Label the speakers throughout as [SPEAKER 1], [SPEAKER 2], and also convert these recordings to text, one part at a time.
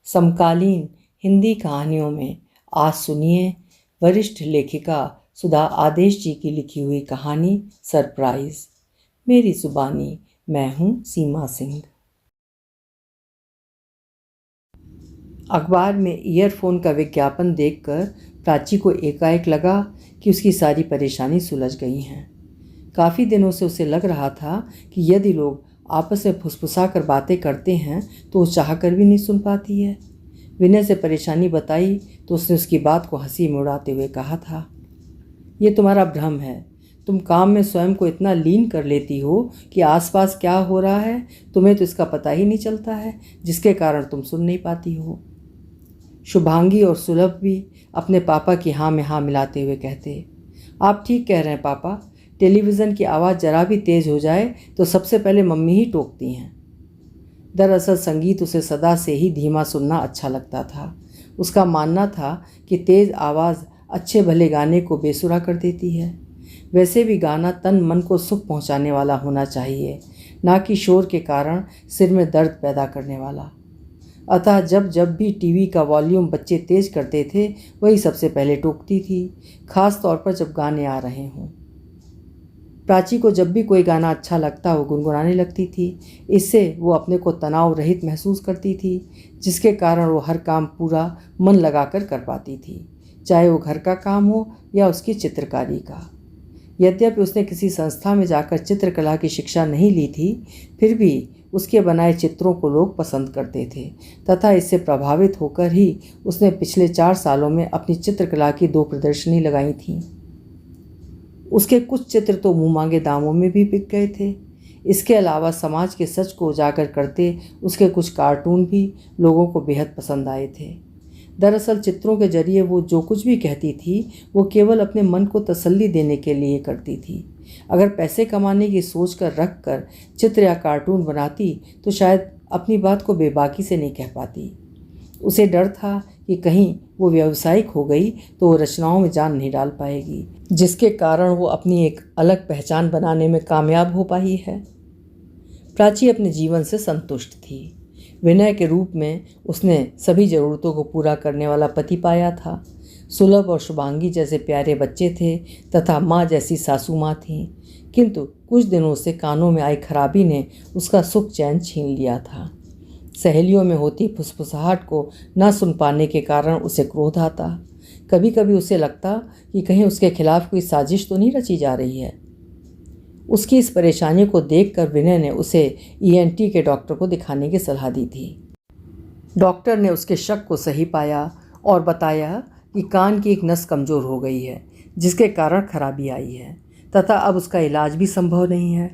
[SPEAKER 1] समकालीन हिंदी कहानियों में आज सुनिए वरिष्ठ लेखिका सुधा आदेश जी की लिखी हुई कहानी सरप्राइज। मेरी जुबानी, मैं हूँ सीमा सिंह। अखबार में ईयरफोन का विज्ञापन देखकर प्राची को एकाएक लगा कि उसकी सारी परेशानी सुलझ गई हैं। काफ़ी दिनों से उसे लग रहा था कि यदि लोग आपस में फुसफुसा कर बातें करते हैं तो वो चाह कर भी नहीं सुन पाती है। विनय से परेशानी बताई तो उसने उसकी बात को हंसी में उड़ाते हुए कहा था, ये तुम्हारा भ्रम है। तुम काम में स्वयं को इतना लीन कर लेती हो कि आसपास क्या हो रहा है तुम्हें तो इसका पता ही नहीं चलता है, जिसके कारण तुम सुन नहीं पाती हो। शुभांगी और सुलभ भी अपने पापा की हाँ में हाँ मिलाते हुए कहते, आप ठीक कह रहे हैं पापा, टेलीविज़न की आवाज़ जरा भी तेज़ हो जाए तो सबसे पहले मम्मी ही टोकती हैं। दरअसल संगीत उसे सदा से ही धीमा सुनना अच्छा लगता था। उसका मानना था कि तेज़ आवाज़ अच्छे भले गाने को बेसुरा कर देती है। वैसे भी गाना तन मन को सुख पहुंचाने वाला होना चाहिए, ना कि शोर के कारण सिर में दर्द पैदा करने वाला। अतः जब जब भी टीवी का वॉल्यूम बच्चे तेज करते थे वही सबसे पहले टोकती थी, खास तौर पर जब गाने आ रहे हों। प्राची को जब भी कोई गाना अच्छा लगता वो गुनगुनाने लगती थी। इससे वो अपने को तनाव रहित महसूस करती थी, जिसके कारण वो हर काम पूरा मन लगाकर कर पाती थी, चाहे वो घर का काम हो या उसकी चित्रकारी का। यद्यपि उसने किसी संस्था में जाकर चित्रकला की शिक्षा नहीं ली थी, फिर भी उसके बनाए चित्रों को लोग पसंद करते थे तथा इससे प्रभावित होकर ही उसने पिछले 4 सालों में अपनी चित्रकला की 2 प्रदर्शनी लगाई थीं। उसके कुछ चित्र तो मुँह मांगे दामों में भी बिक गए थे। इसके अलावा समाज के सच को उजागर करते उसके कुछ कार्टून भी लोगों को बेहद पसंद आए थे। दरअसल चित्रों के जरिए वो जो कुछ भी कहती थी वो केवल अपने मन को तसल्ली देने के लिए करती थी। अगर पैसे कमाने की सोच कर रख कर चित्र या कार्टून बनाती तो शायद अपनी बात को बेबाकी से नहीं कह पाती। उसे डर था कि कहीं वो व्यावसायिक हो गई तो वो रचनाओं में जान नहीं डाल पाएगी, जिसके कारण वो अपनी एक अलग पहचान बनाने में कामयाब हो पाई है। प्राची अपने जीवन से संतुष्ट थी। विनय के रूप में उसने सभी ज़रूरतों को पूरा करने वाला पति पाया था। सुलभ और शुभांगी जैसे प्यारे बच्चे थे तथा माँ जैसी सासू माँ थीं, किंतु कुछ दिनों से कानों में आई खराबी ने उसका सुख चैन छीन लिया था। सहेलियों में होती फुसफुसाहट को न सुन पाने के कारण उसे क्रोध आता। कभी कभी उसे लगता कि कहीं उसके खिलाफ कोई साजिश तो नहीं रची जा रही है। उसकी इस परेशानी को देखकर विनय ने उसे ईएनटी के डॉक्टर को दिखाने की सलाह दी थी। डॉक्टर ने उसके शक को सही पाया और बताया कि कान की एक नस कमज़ोर हो गई है, जिसके कारण खराबी आई है तथा अब उसका इलाज भी संभव नहीं है।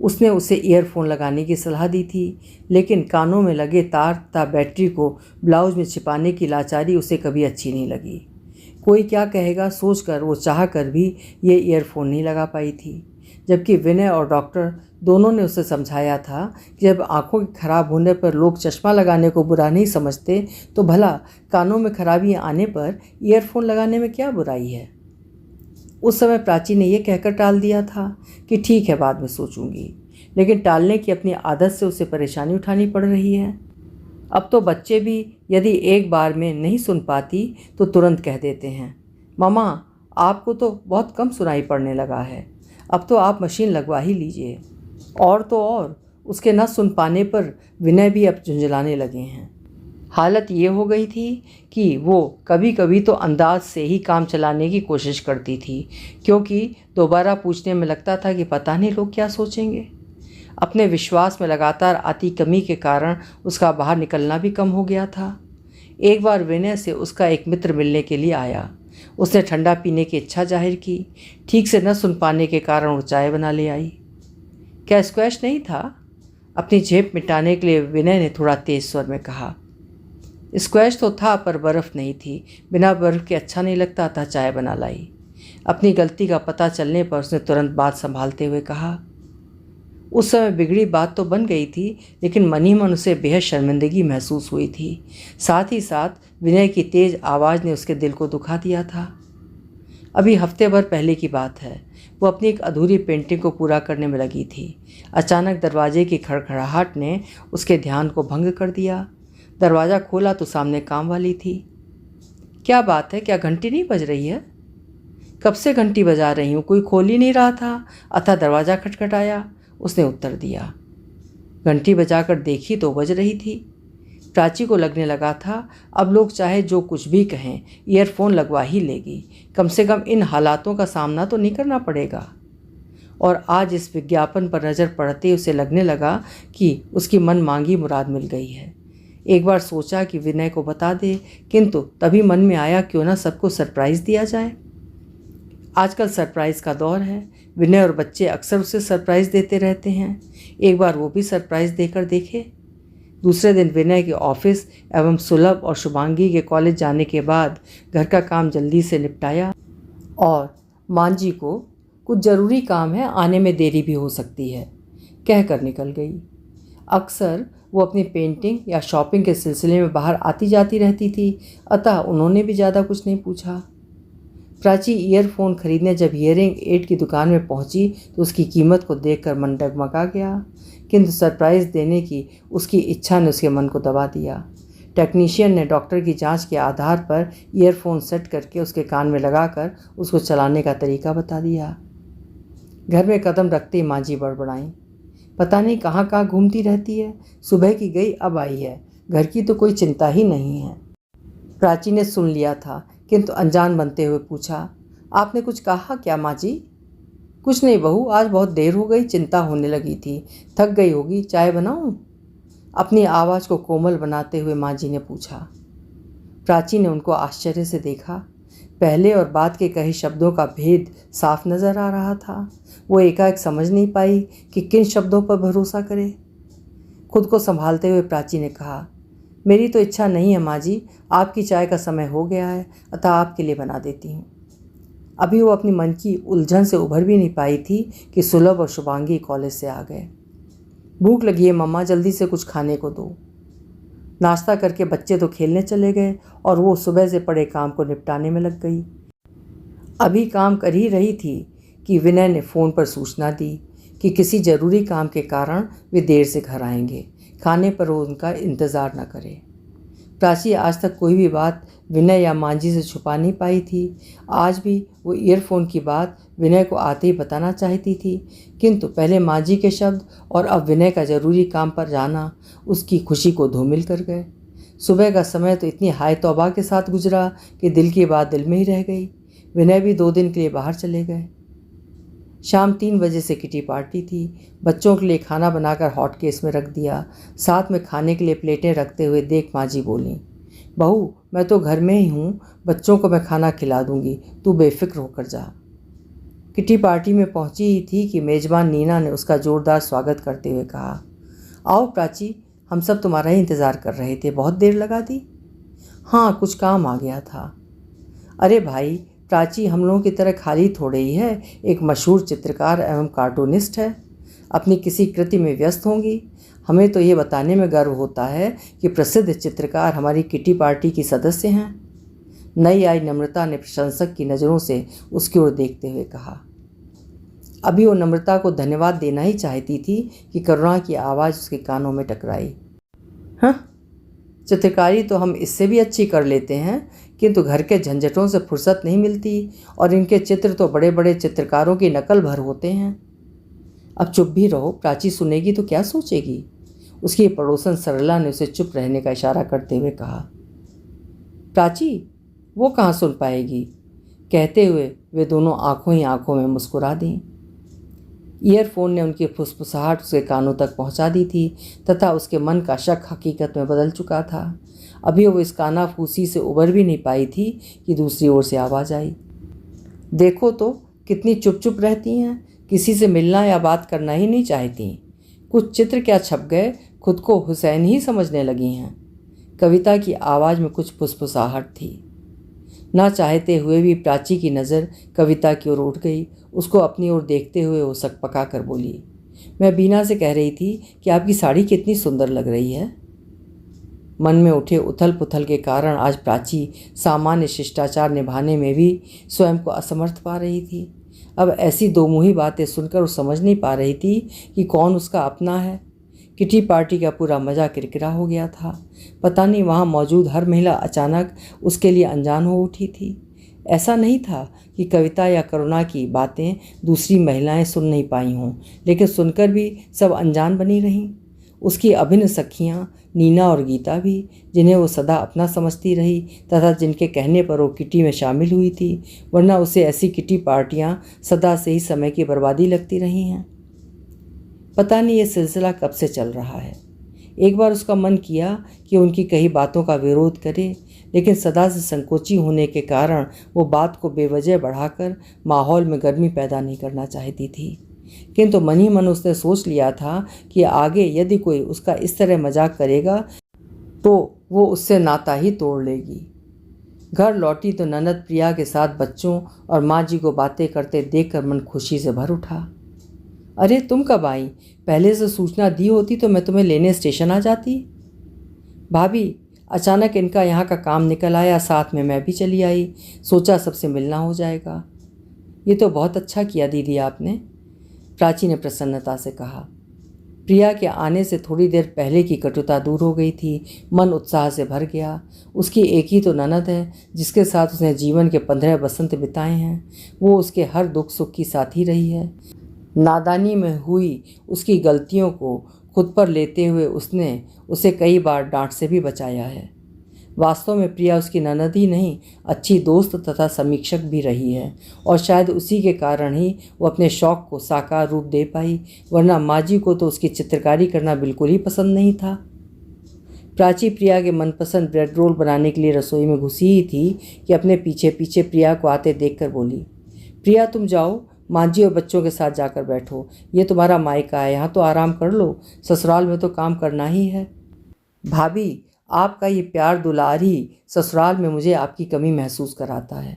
[SPEAKER 1] उसने उसे ईयरफोन लगाने की सलाह दी थी, लेकिन कानों में लगे तार तथा बैटरी को ब्लाउज में छिपाने की लाचारी उसे कभी अच्छी नहीं लगी। कोई क्या कहेगा सोचकर वो चाह कर भी ये ईयरफोन नहीं लगा पाई थी, जबकि विनय और डॉक्टर दोनों ने उसे समझाया था कि जब आँखों के खराब होने पर लोग चश्मा लगाने को बुरा नहीं समझते तो भला कानों में खराबी आने पर ईयरफोन लगाने में क्या बुराई है। उस समय प्राची ने यह कहकर टाल दिया था कि ठीक है, बाद में सोचूंगी, लेकिन टालने की अपनी आदत से उसे परेशानी उठानी पड़ रही है। अब तो बच्चे भी यदि एक बार में नहीं सुन पाती तो तुरंत कह देते हैं, मामा आपको तो बहुत कम सुनाई पड़ने लगा है, अब तो आप मशीन लगवा ही लीजिए। और तो और उसके न सुन पाने पर विनय भी अब झुंझलाने लगे हैं। हालत ये हो गई थी कि वो कभी कभी तो अंदाज से ही काम चलाने की कोशिश करती थी, क्योंकि दोबारा पूछने में लगता था कि पता नहीं लोग क्या सोचेंगे। अपने विश्वास में लगातार आती कमी के कारण उसका बाहर निकलना भी कम हो गया था। एक बार विनय से उसका एक मित्र मिलने के लिए आया। उसने ठंडा पीने की इच्छा जाहिर की। ठीक से न सुन पाने के कारण वो चाय बना ले आई। क्या स्क्वैश नहीं था? अपनी झेप मिटाने के लिए विनय ने थोड़ा तेज स्वर में कहा। स्क्वैश तो था पर बर्फ़ नहीं थी, बिना बर्फ़ के अच्छा नहीं लगता था। चाय बना लाई। अपनी गलती का पता चलने पर उसने तुरंत बात संभालते हुए कहा। उस समय बिगड़ी बात तो बन गई थी, लेकिन मन ही मन उसे बेहद शर्मिंदगी महसूस हुई थी। साथ ही साथ विनय की तेज़ आवाज़ ने उसके दिल को दुखा दिया था। अभी हफ्ते भर पहले की बात है। वो अपनी एक अधूरी पेंटिंग को पूरा करने में लगी थी। अचानक दरवाजे की खड़खड़ाहट ने उसके ध्यान को भंग कर दिया। दरवाज़ा खोला तो सामने काम वाली थी। क्या बात है, क्या घंटी नहीं बज रही है? कब से घंटी बजा रही हूँ, कोई खोल ही नहीं रहा था, अतः दरवाज़ा खटखटाया। उसने उत्तर दिया। घंटी बजाकर देखी तो बज रही थी। प्राची को लगने लगा था अब लोग चाहे जो कुछ भी कहें ईयरफोन लगवा ही लेगी, कम से कम इन हालातों का सामना तो नहीं करना पड़ेगा। और आज इस विज्ञापन पर नज़र पड़ते उसे लगने लगा कि उसकी मन मांगी मुराद मिल गई है। एक बार सोचा कि विनय को बता दे, किंतु तभी मन में आया क्यों ना सबको सरप्राइज़ दिया जाए। आजकल सरप्राइज़ का दौर है। विनय और बच्चे अक्सर उसे सरप्राइज़ देते रहते हैं। एक बार वो भी सरप्राइज़ देकर देखे। दूसरे दिन विनय के ऑफिस एवं सुलभ और शुभांगी के कॉलेज जाने के बाद घर का काम जल्दी से निपटाया और मांझी को कुछ ज़रूरी काम है, आने में देरी भी हो सकती है, कहकर निकल गई। अक्सर वो अपनी पेंटिंग या शॉपिंग के सिलसिले में बाहर आती जाती रहती थी, अतः उन्होंने भी ज़्यादा कुछ नहीं पूछा। प्राची ईयरफोन खरीदने जब हियरिंग एड की दुकान में पहुंची तो उसकी कीमत को देखकर मन डगमगा गया, किंतु सरप्राइज़ देने की उसकी इच्छा ने उसके मन को दबा दिया। टेक्नीशियन ने डॉक्टर की जांच के आधार पर ईयरफोन सेट करके उसके कान में लगाकर उसको चलाने का तरीका बता दिया। घर में कदम रखते ही मांझी बड़बड़ाई, पता नहीं कहाँ कहाँ घूमती रहती है, सुबह की गई अब आई है, घर की तो कोई चिंता ही नहीं है। प्राची ने सुन लिया था, किंतु अनजान बनते हुए पूछा, आपने कुछ कहा क्या माँ जी? कुछ नहीं बहू, आज बहुत देर हो गई, चिंता होने लगी थी, थक गई होगी, चाय बनाऊं? अपनी आवाज़ को कोमल बनाते हुए माँ जी ने पूछा। प्राची ने उनको आश्चर्य से देखा। पहले और बाद के कहे शब्दों का भेद साफ नज़र आ रहा था। वो एकाएक समझ नहीं पाई कि किन शब्दों पर भरोसा करे। खुद को संभालते हुए प्राची ने कहा, मेरी तो इच्छा नहीं है माँ जी, आपकी चाय का समय हो गया है, अतः आपके लिए बना देती हूँ। अभी वो अपनी मन की उलझन से उभर भी नहीं पाई थी कि सुलभ और शुभांगी कॉलेज से आ गए। भूख लगी है मम्मा, जल्दी से कुछ खाने को दो। नाश्ता करके बच्चे तो खेलने चले गए और वो सुबह से पड़े काम को निपटाने में लग गई। अभी काम कर ही रही थी कि विनय ने फ़ोन पर सूचना दी कि किसी ज़रूरी काम के कारण वे देर से घर आएंगे, खाने पर वो उनका इंतज़ार न करे। प्राची आज तक कोई भी बात विनय या मांझी से छुपा नहीं पाई थी। आज भी वो ईयरफोन की बात विनय को आते ही बताना चाहती थी, किंतु पहले मांझी के शब्द और अब विनय का ज़रूरी काम पर जाना उसकी खुशी को धूमिल कर गए। सुबह का समय तो इतनी हाय तौबा के साथ गुजरा कि दिल की बात दिल में ही रह गई। विनय भी 2 दिन के लिए बाहर चले गए। शाम 3 बजे से किटी पार्टी थी। बच्चों के लिए खाना बनाकर हॉट केस में रख दिया। साथ में खाने के लिए प्लेटें रखते हुए देख मांझी बोली, बहू मैं तो घर में ही हूँ, बच्चों को मैं खाना खिला दूँगी, तू बेफिक्र होकर जा। किटी पार्टी में पहुँची ही थी कि मेज़बान नीना ने उसका जोरदार स्वागत करते हुए कहा, आओ प्राची, हम सब तुम्हारा ही इंतज़ार कर रहे थे, बहुत देर लगा दी। हाँ, कुछ काम आ गया था। अरे भाई, प्राची हम लोगों की तरह खाली थोड़े ही है, एक मशहूर चित्रकार एवं कार्टूनिस्ट है, अपनी किसी कृति में व्यस्त होंगी। हमें तो ये बताने में गर्व होता है कि प्रसिद्ध चित्रकार हमारी किटी पार्टी की सदस्य हैं। नई आई नम्रता ने प्रशंसक की नज़रों से उसकी ओर देखते हुए कहा। अभी वो नम्रता को धन्यवाद देना ही चाहती थी कि करुणा की आवाज़ उसके कानों में टकराई। हाँ, चित्रकारी तो हम इससे भी अच्छी कर लेते हैं, किंतु घर के झंझटों से फुर्सत नहीं मिलती और इनके चित्र तो बड़े बड़े चित्रकारों की नकल भर होते हैं। अब चुप भी रहो, प्राची सुनेगी तो क्या सोचेगी? उसकी पड़ोसन सरला ने उसे चुप रहने का इशारा करते हुए कहा। प्राची, वो कहाँ सुन पाएगी? कहते हुए वे दोनों आंखों ही आंखों में मुस्कुरा दी। ईयरफोन ने उनकी फुसफुसाहट उसके कानों तक पहुंचा दी थी तथा उसके मन का शक हकीकत में बदल चुका था। अभी वो इस कानाफूसी से उबर भी नहीं पाई थी कि दूसरी ओर से आवाज़ आई, देखो तो कितनी चुप चुप रहती हैं, किसी से मिलना या बात करना ही नहीं चाहती। कुछ चित्र क्या छप गए, खुद को हुसैन ही समझने लगी हैं। कविता की आवाज़ में कुछ फुसफुसाहट थी। ना चाहते हुए भी प्राची की नज़र कविता की ओर उठ गई। उसको अपनी ओर देखते हुए वो सकपका कर बोली, मैं बीना से कह रही थी कि आपकी साड़ी कितनी सुंदर लग रही है। मन में उठे उथल पुथल के कारण आज प्राची सामान्य शिष्टाचार निभाने में भी स्वयं को असमर्थ पा रही थी। अब ऐसी दो मुही बातें सुनकर वो समझ नहीं पा रही थी कि कौन उसका अपना है, किटी पार्टी का पूरा मज़ा किरकिरा हो गया था। पता नहीं वहाँ मौजूद हर महिला अचानक उसके लिए अनजान हो उठी थी। ऐसा नहीं था कि कविता या करुणा की बातें दूसरी महिलाएं सुन नहीं पाई हों, लेकिन सुनकर भी सब अनजान बनी रहीं। उसकी अभिन्न सखियाँ नीना और गीता भी, जिन्हें वो सदा अपना समझती रही तथा जिनके कहने पर वो किटी में शामिल हुई थी, वरना उसे ऐसी किटी पार्टियाँ सदा से ही समय की बर्बादी लगती रही हैं। पता नहीं ये सिलसिला कब से चल रहा है। एक बार उसका मन किया कि उनकी कई बातों का विरोध करे, लेकिन सदा से संकोची होने के कारण वो बात को बेवजह बढ़ाकर माहौल में गर्मी पैदा नहीं करना चाहती थी। किंतु मन ही मन उसने सोच लिया था कि आगे यदि कोई उसका इस तरह मजाक करेगा तो वो उससे नाता ही तोड़ लेगी। घर लौटी तो ननद प्रिया के साथ बच्चों और माँ जी को बातें करते देखकर मन खुशी से भर उठा। अरे तुम कब आई? पहले से सूचना दी होती तो मैं तुम्हें लेने स्टेशन आ जाती। भाभी, अचानक इनका यहाँ का काम निकल आया, साथ में मैं भी चली आई। सोचा सबसे मिलना हो जाएगा। ये तो बहुत अच्छा किया दीदी आपने, प्राची ने प्रसन्नता से कहा। प्रिया के आने से थोड़ी देर पहले की कटुता दूर हो गई थी। मन उत्साह से भर गया। उसकी एक ही तो ननद है जिसके साथ उसने जीवन के 15 बसंत बिताए हैं। वो उसके हर दुख सुख की साथी रही है। नादानी में हुई उसकी गलतियों को खुद पर लेते हुए उसने उसे कई बार डांट से भी बचाया है। वास्तव में प्रिया उसकी ननद ही नहीं, अच्छी दोस्त तथा समीक्षक भी रही है, और शायद उसी के कारण ही वो अपने शौक़ को साकार रूप दे पाई, वरना माँ जी को तो उसकी चित्रकारी करना बिल्कुल ही पसंद नहीं था। प्राची प्रिया के मनपसंद ब्रेड रोल बनाने के लिए रसोई में घुसी ही थी कि अपने पीछे पीछे प्रिया को आते देखकर बोली, प्रिया तुम जाओ, माँ जी और बच्चों के साथ जाकर बैठो। ये तुम्हारा मायका है, यहाँ तो आराम कर लो, ससुराल में तो काम करना ही है। भाभी, आपका ये प्यार दुलार ही ससुराल में मुझे आपकी कमी महसूस कराता है।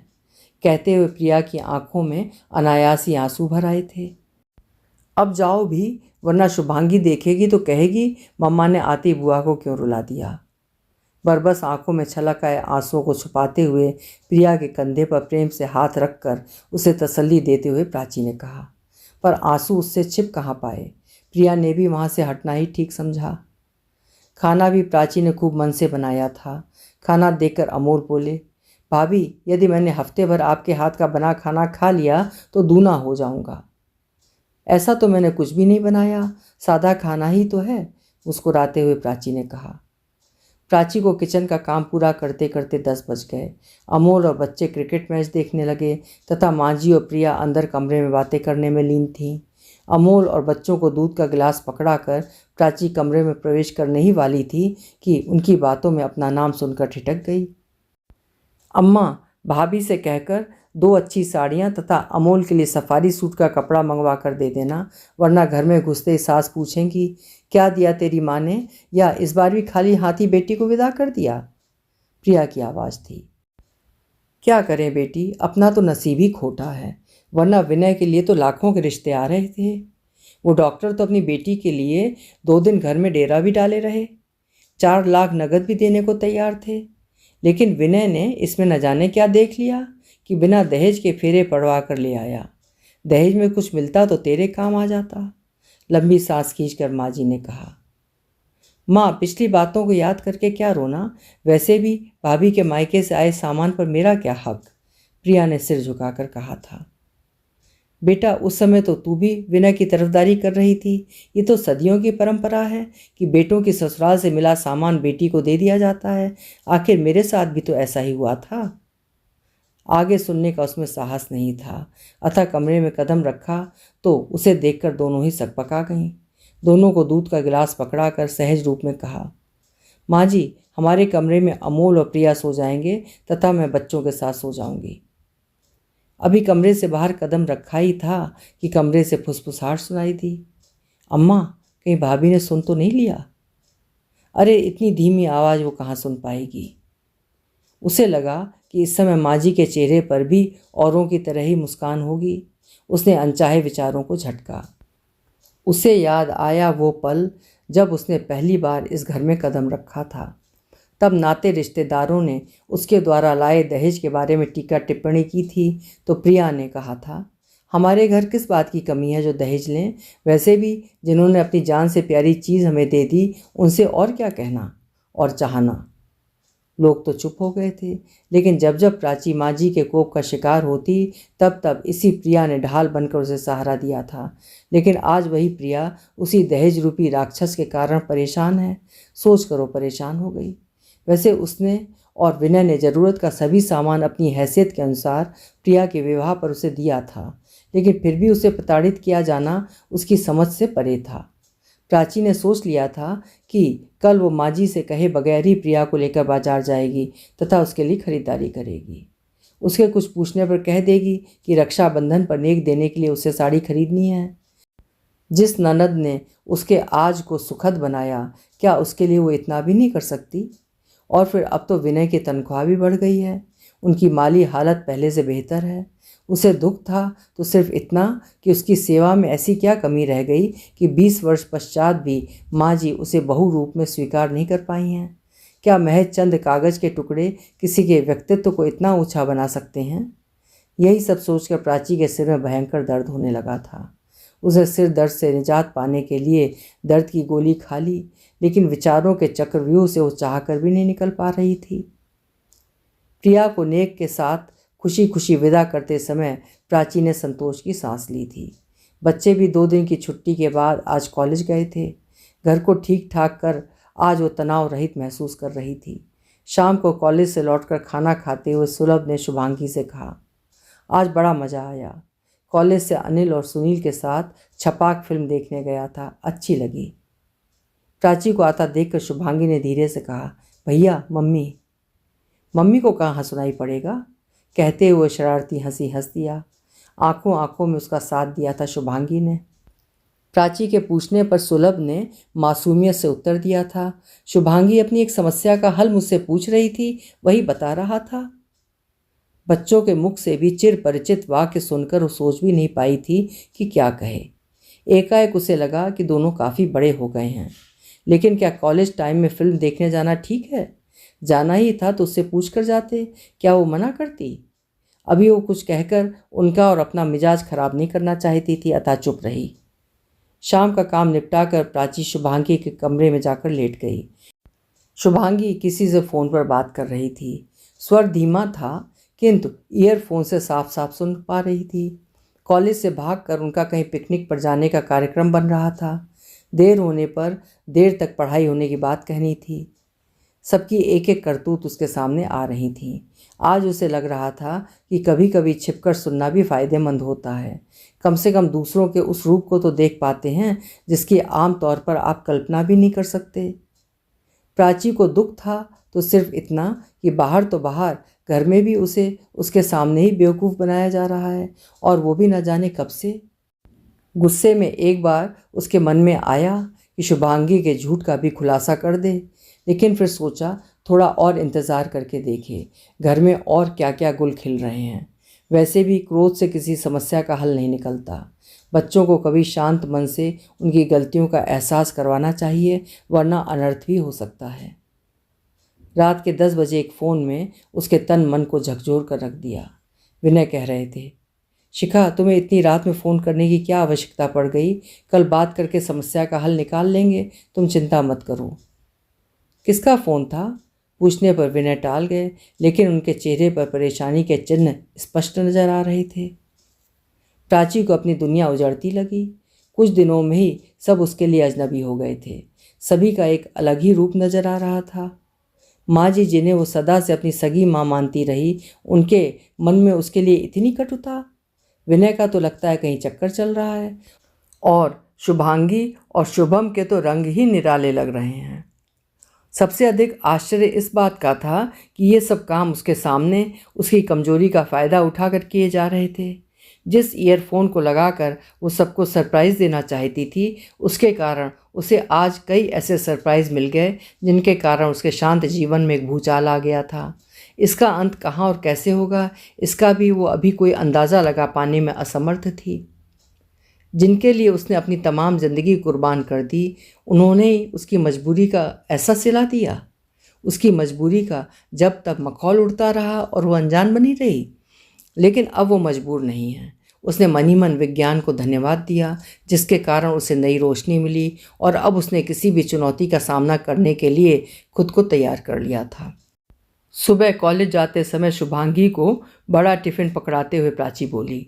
[SPEAKER 1] कहते हुए प्रिया की आंखों में अनायासी आंसू भर आए थे। अब जाओ भी, वरना शुभांगी देखेगी तो कहेगी मम्मा ने आती बुआ को क्यों रुला दिया। बरबस आंखों में छलक आए आंसुओं को छुपाते हुए प्रिया के कंधे पर प्रेम से हाथ रखकर उसे तसल्ली देते हुए प्राची ने कहा। पर आंसू उससे छिप कहाँ पाए। प्रिया ने भी वहाँ से हटना ही ठीक समझा। खाना भी प्राची ने खूब मन से बनाया था। खाना देखकर अमोल बोले, भाभी, यदि मैंने हफ्ते भर आपके हाथ का बना खाना खा लिया तो दूना हो जाऊंगा। ऐसा तो मैंने कुछ भी नहीं बनाया, सादा खाना ही तो है, मुस्कुराते हुए प्राची ने कहा। प्राची को किचन का काम पूरा करते करते 10 बज गए। अमोल और बच्चे क्रिकेट मैच देखने लगे तथा मांझी और प्रिया अंदर कमरे में बातें करने में लीन थीं। अमोल और बच्चों को दूध का गिलास पकड़ाकर प्राची कमरे में प्रवेश करने ही वाली थी कि उनकी बातों में अपना नाम सुनकर ठिठक गई। अम्मा, भाभी से कहकर 2 अच्छी साड़ियाँ तथा अमोल के लिए सफारी सूट का कपड़ा मंगवा कर दे देना, वरना घर में घुसते ही सास पूछेंगी क्या दिया तेरी माँ ने, या इस बार भी खाली हाथी बेटी को विदा कर दिया। प्रिया की आवाज़ थी। क्या करें बेटी, अपना तो नसीब ही खोटा है, वरना विनय के लिए तो लाखों के रिश्ते आ रहे थे। वो डॉक्टर तो अपनी बेटी के लिए 2 दिन घर में डेरा भी डाले रहे, 4 लाख नगद भी देने को तैयार थे। लेकिन विनय ने इसमें न जाने क्या देख लिया कि बिना दहेज के फेरे पड़वा कर ले आया। दहेज में कुछ मिलता तो तेरे काम आ जाता। लंबी सांस खींचकर माँ जी ने कहा। माँ, पिछली बातों को याद करके क्या रोना, वैसे भी भाभी के मायके से आए सामान पर मेरा क्या हक, प्रिया ने सिर झुकाकर कहा था। बेटा, उस समय तो तू भी विनय की तरफदारी कर रही थी। ये तो सदियों की परंपरा है कि बेटों की ससुराल से मिला सामान बेटी को दे दिया जाता है। आखिर मेरे साथ भी तो ऐसा ही हुआ था। आगे सुनने का उसमें साहस नहीं था, अतः कमरे में कदम रखा तो उसे देखकर दोनों ही सकपका गईं। दोनों को दूध का गिलास पकड़ाकर सहज रूप में कहा, माँ जी, हमारे कमरे में अमोल और प्रिया सो जाएंगे तथा मैं बच्चों के साथ सो जाऊंगी। अभी कमरे से बाहर कदम रखा ही था कि कमरे से फुसफुसाहट सुनाई दी। अम्मा, कहीं भाभी ने सुन तो नहीं लिया? अरे, इतनी धीमी आवाज़ वो कहाँ सुन पाएगी। उसे लगा कि इस समय माँ जी के चेहरे पर भी औरों की तरह ही मुस्कान होगी। उसने अनचाहे विचारों को झटका। उसे याद आया वो पल जब उसने पहली बार इस घर में कदम रखा था। तब नाते रिश्तेदारों ने उसके द्वारा लाए दहेज के बारे में टीका टिप्पणी की थी तो प्रिया ने कहा था, हमारे घर किस बात की कमी है जो दहेज लें? वैसे भी जिन्होंने अपनी जान से प्यारी चीज़ हमें दे दी, उनसे और क्या कहना और चाहना। लोग तो चुप हो गए थे, लेकिन जब जब प्राची माँ जी के कोप का शिकार होती, तब तब इसी प्रिया ने ढाल बनकर उसे सहारा दिया था। लेकिन आज वही प्रिया उसी दहेज रूपी राक्षस के कारण परेशान है। सोच कर वो परेशान हो गई। वैसे उसने और विनय ने ज़रूरत का सभी सामान अपनी हैसियत के अनुसार प्रिया के विवाह पर उसे दिया था, लेकिन फिर भी उसे प्रताड़ित किया जाना उसकी समझ से परे था। प्राची ने सोच लिया था कि कल वो माँ जी से कहे बगैर ही प्रिया को लेकर बाजार जाएगी तथा उसके लिए खरीदारी करेगी। उसके कुछ पूछने पर कह देगी कि रक्षाबंधन पर नेक देने के लिए उसे साड़ी खरीदनी है। जिस ननद ने उसके आज को सुखद बनाया, क्या उसके लिए वो इतना भी नहीं कर सकती? और फिर अब तो विनय की तनख्वाह भी बढ़ गई है, उनकी माली हालत पहले से बेहतर है। उसे दुख था तो सिर्फ इतना कि उसकी सेवा में ऐसी क्या कमी रह गई कि 20 वर्ष पश्चात भी माँ जी उसे बहू रूप में स्वीकार नहीं कर पाई हैं। क्या महज चंद कागज़ के टुकड़े किसी के व्यक्तित्व को इतना ऊंचा बना सकते हैं? यही सब सोचकर प्राची के सिर में भयंकर दर्द होने लगा था। उसे सिर दर्द से निजात पाने के लिए दर्द की गोली खा ली, लेकिन विचारों के चक्रव्यूह से वो चाह कर भी नहीं निकल पा रही थी। प्रिया को नेक के साथ खुशी खुशी विदा करते समय प्राची ने संतोष की सांस ली थी। बच्चे भी 2 दिन की छुट्टी के बाद आज कॉलेज गए थे। घर को ठीक ठाक कर आज वो तनाव रहित महसूस कर रही थी। शाम को कॉलेज से लौटकर खाना खाते हुए सुलभ ने शुभांगी से कहा, आज बड़ा मज़ा आया। कॉलेज से अनिल और सुनील के साथ छपाक फिल्म देखने गया था, अच्छी लगी। प्राची को आता देखकर शुभांगी ने धीरे से कहा, भैया मम्मी। मम्मी को कहाँ सुनाई पड़ेगा? कहते हुए शरारती हंसी हंस दिया। आंखों आंखों में उसका साथ दिया था शुभांगी ने। प्राची के पूछने पर सुलभ ने मासूमियत से उत्तर दिया था, शुभांगी अपनी एक समस्या का हल मुझसे पूछ रही थी, वही बता रहा था। बच्चों के मुख से भी चिर परिचित वाक्य सुनकर वो सोच भी नहीं पाई थी कि क्या कहे। एकाएक उसे लगा कि दोनों काफ़ी बड़े हो गए हैं, लेकिन क्या कॉलेज टाइम में फिल्म देखने जाना ठीक है? जाना ही था तो उससे पूछ कर जाते, क्या वो मना करती? अभी वो कुछ कहकर उनका और अपना मिजाज खराब नहीं करना चाहती थी, अतः चुप रही। शाम का काम निपटाकर प्राची शुभांगी के कमरे में जाकर लेट गई। शुभांगी किसी से फ़ोन पर बात कर रही थी। स्वर धीमा था, किंतु ईयरफोन से साफ साफ सुन पा रही थी। कॉलेज से भागकर उनका कहीं पिकनिक पर जाने का कार्यक्रम बन रहा था। देर होने पर देर तक पढ़ाई होने की बात कहनी थी। सबकी एक एक करतूत उसके सामने आ रही थी। आज उसे लग रहा था कि कभी कभी छिपकर सुनना भी फ़ायदेमंद होता है। कम से कम दूसरों के उस रूप को तो देख पाते हैं जिसकी आम तौर पर आप कल्पना भी नहीं कर सकते। प्राची को दुख था तो सिर्फ इतना कि बाहर तो बाहर, घर में भी उसे उसके सामने ही बेवकूफ़ बनाया जा रहा है, और वो भी न जाने कब से। गुस्से में एक बार उसके मन में आया कि शुभांगी के झूठ का भी खुलासा कर दे, लेकिन फिर सोचा थोड़ा और इंतज़ार करके देखे, घर में और क्या क्या गुल खिल रहे हैं। वैसे भी क्रोध से किसी समस्या का हल नहीं निकलता। बच्चों को कभी शांत मन से उनकी गलतियों का एहसास करवाना चाहिए, वरना अनर्थ भी हो सकता है। रात के 10 बजे एक फ़ोन में उसके तन मन को झकझोर कर रख दिया। विनय कह रहे थे, शिखा, तुम्हें इतनी रात में फ़ोन करने की क्या आवश्यकता पड़ गई? कल बात करके समस्या का हल निकाल लेंगे, तुम चिंता मत करो। किसका फ़ोन था? पूछने पर विनय टाल गए, लेकिन उनके चेहरे पर परेशानी के चिन्ह स्पष्ट नजर आ रहे थे। प्राची को अपनी दुनिया उजड़ती लगी। कुछ दिनों में ही सब उसके लिए अजनबी हो गए थे। सभी का एक अलग ही रूप नजर आ रहा था। माँ जी, जिन्हें वो सदा से अपनी सगी माँ मानती रही, उनके मन में उसके लिए इतनी कटुता। विनय का तो लगता है कहीं चक्कर चल रहा है, और शुभांगी और शुभम के तो रंग ही निराले लग रहे हैं। सबसे अधिक आश्चर्य इस बात का था कि ये सब काम उसके सामने उसकी कमजोरी का फ़ायदा उठाकर किए जा रहे थे। जिस ईयरफोन को लगाकर वो सबको सरप्राइज़ देना चाहती थी, उसके कारण उसे आज कई ऐसे सरप्राइज़ मिल गए जिनके कारण उसके शांत जीवन में एक भूचाल आ गया था। इसका अंत कहाँ और कैसे होगा, इसका भी वो अभी कोई अंदाज़ा लगा पाने में असमर्थ थी। जिनके लिए उसने अपनी तमाम ज़िंदगी कुर्बान कर दी, उन्होंने ही उसकी मजबूरी का ऐसा सिला दिया। उसकी मजबूरी का जब तक मखौल उड़ता रहा और वो अनजान बनी रही। लेकिन अब वो मजबूर नहीं है। उसने मन ही मन विज्ञान को धन्यवाद दिया, जिसके कारण उसे नई रोशनी मिली और अब उसने किसी भी चुनौती का सामना करने के लिए खुद को तैयार कर लिया था। सुबह कॉलेज जाते समय शुभांगी को बड़ा टिफ़िन पकड़ाते हुए प्राची बोली,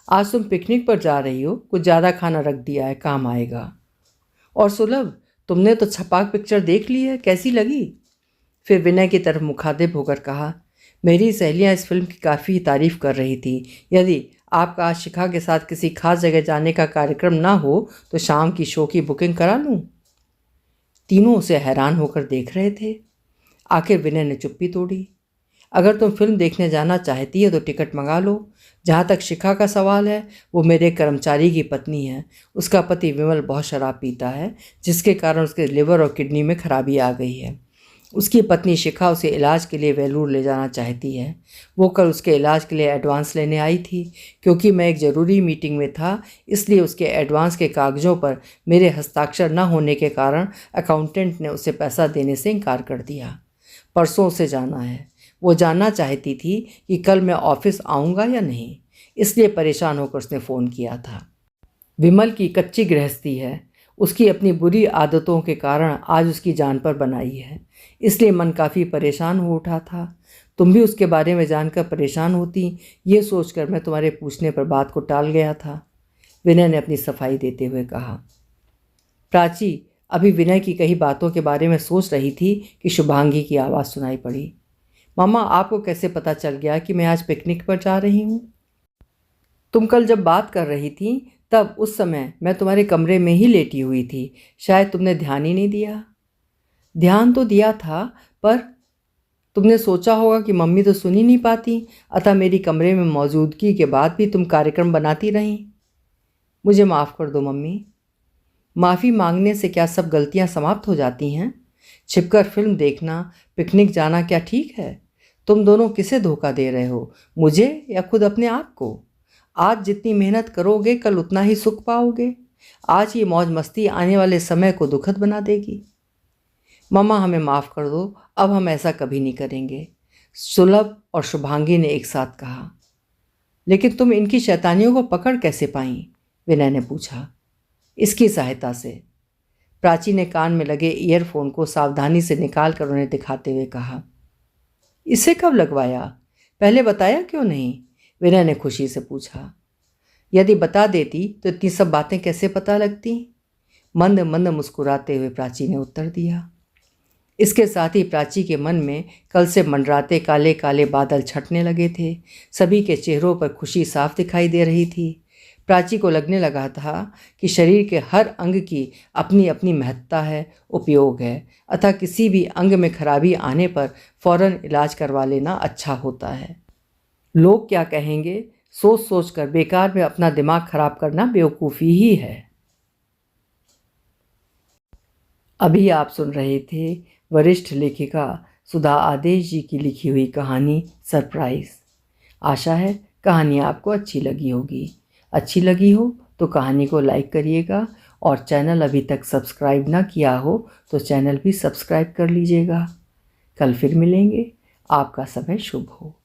[SPEAKER 1] आज तुम पिकनिक पर जा रही हो, कुछ ज़्यादा खाना रख दिया है, काम आएगा। और सुलभ, तुमने तो छपाक पिक्चर देख ली है, कैसी लगी? फिर विनय की तरफ मुखातिब होकर कहा, मेरी सहेलियां इस फिल्म की काफ़ी तारीफ़ कर रही थी। यदि आपका आज शिखा के साथ किसी खास जगह जाने का कार्यक्रम ना हो तो शाम की शो की बुकिंग करा लूँ? तीनों उसे हैरान होकर देख रहे थे। आखिर विनय ने चुप्पी तोड़ी। अगर तुम फिल्म देखने जाना चाहती है तो टिकट मंगा लो। जहाँ तक शिखा का सवाल है, वो मेरे कर्मचारी की पत्नी है। उसका पति विमल बहुत शराब पीता है, जिसके कारण उसके लिवर और किडनी में खराबी आ गई है। उसकी पत्नी शिखा उसे इलाज के लिए वेलूर ले जाना चाहती है। वो कल उसके इलाज के लिए एडवांस लेने आई थी। क्योंकि मैं एक ज़रूरी मीटिंग में था, इसलिए उसके एडवांस के कागज़ों पर मेरे हस्ताक्षर न होने के कारण अकाउंटेंट ने उसे पैसा देने से इनकार कर दिया। परसों उसे जाना है। वो जानना चाहती थी कि कल मैं ऑफिस आऊँगा या नहीं, इसलिए परेशान होकर उसने फ़ोन किया था। विमल की कच्ची गृहस्थी है। उसकी अपनी बुरी आदतों के कारण आज उसकी जान पर बनाई है, इसलिए मन काफ़ी परेशान हो उठा था। तुम भी उसके बारे में जानकर परेशान होती, ये सोचकर मैं तुम्हारे पूछने पर बात को टाल गया था, विनय ने अपनी सफाई देते हुए कहा। प्राची अभी विनय की कई बातों के बारे में सोच रही थी कि शुभांगी की आवाज़ सुनाई पड़ी। मामा, आपको कैसे पता चल गया कि मैं आज पिकनिक पर जा रही हूँ? तुम कल जब बात कर रही थी तब उस समय मैं तुम्हारे कमरे में ही लेटी हुई थी, शायद तुमने ध्यान ही नहीं दिया। ध्यान तो दिया था, पर तुमने सोचा होगा कि मम्मी तो सुन ही नहीं पाती, अतः मेरी कमरे में मौजूदगी के बाद भी तुम कार्यक्रम बनाती रहीं। मुझे माफ़ कर दो मम्मी। माफ़ी मांगने से क्या सब गलतियां समाप्त हो जाती हैं? छिपकर फिल्म देखना, पिकनिक जाना क्या ठीक है? तुम दोनों किसे धोखा दे रहे हो, मुझे या खुद अपने आप को? आज जितनी मेहनत करोगे कल उतना ही सुख पाओगे। आज ये मौज मस्ती आने वाले समय को दुखद बना देगी। मम्मा, हमें माफ़ कर दो, अब हम ऐसा कभी नहीं करेंगे, सुलभ और शुभांगी ने एक साथ कहा। लेकिन तुम इनकी शैतानियों को पकड़ कैसे पाई? विनय ने पूछा। इसकी सहायता से। प्राची ने कान में लगे ईयरफोन को सावधानी से निकाल कर उन्हें दिखाते हुए कहा। इसे कब लगवाया? पहले बताया क्यों नहीं? विनय ने खुशी से पूछा। यदि बता देती तो इतनी सब बातें कैसे पता लगती? मंद मंद मुस्कुराते हुए प्राची ने उत्तर दिया। इसके साथ ही प्राची के मन में कल से मंडराते काले काले बादल छटने लगे थे। सभी के चेहरों पर खुशी साफ दिखाई दे रही थी। प्राची को लगने लगा था कि शरीर के हर अंग की अपनी अपनी महत्ता है, उपयोग है, अतः किसी भी अंग में खराबी आने पर फौरन इलाज करवा लेना अच्छा होता है। लोग क्या कहेंगे सोच सोच कर बेकार में अपना दिमाग खराब करना बेवकूफ़ी ही है। अभी आप सुन रहे थे वरिष्ठ लेखिका सुधा आदेश जी की लिखी हुई कहानी सरप्राइज़। आशा है कहानी आपको अच्छी लगी होगी। अच्छी लगी हो तो कहानी को लाइक करिएगा और चैनल अभी तक सब्सक्राइब ना किया हो तो चैनल भी सब्सक्राइब कर लीजिएगा। कल फिर मिलेंगे। आपका समय शुभ हो।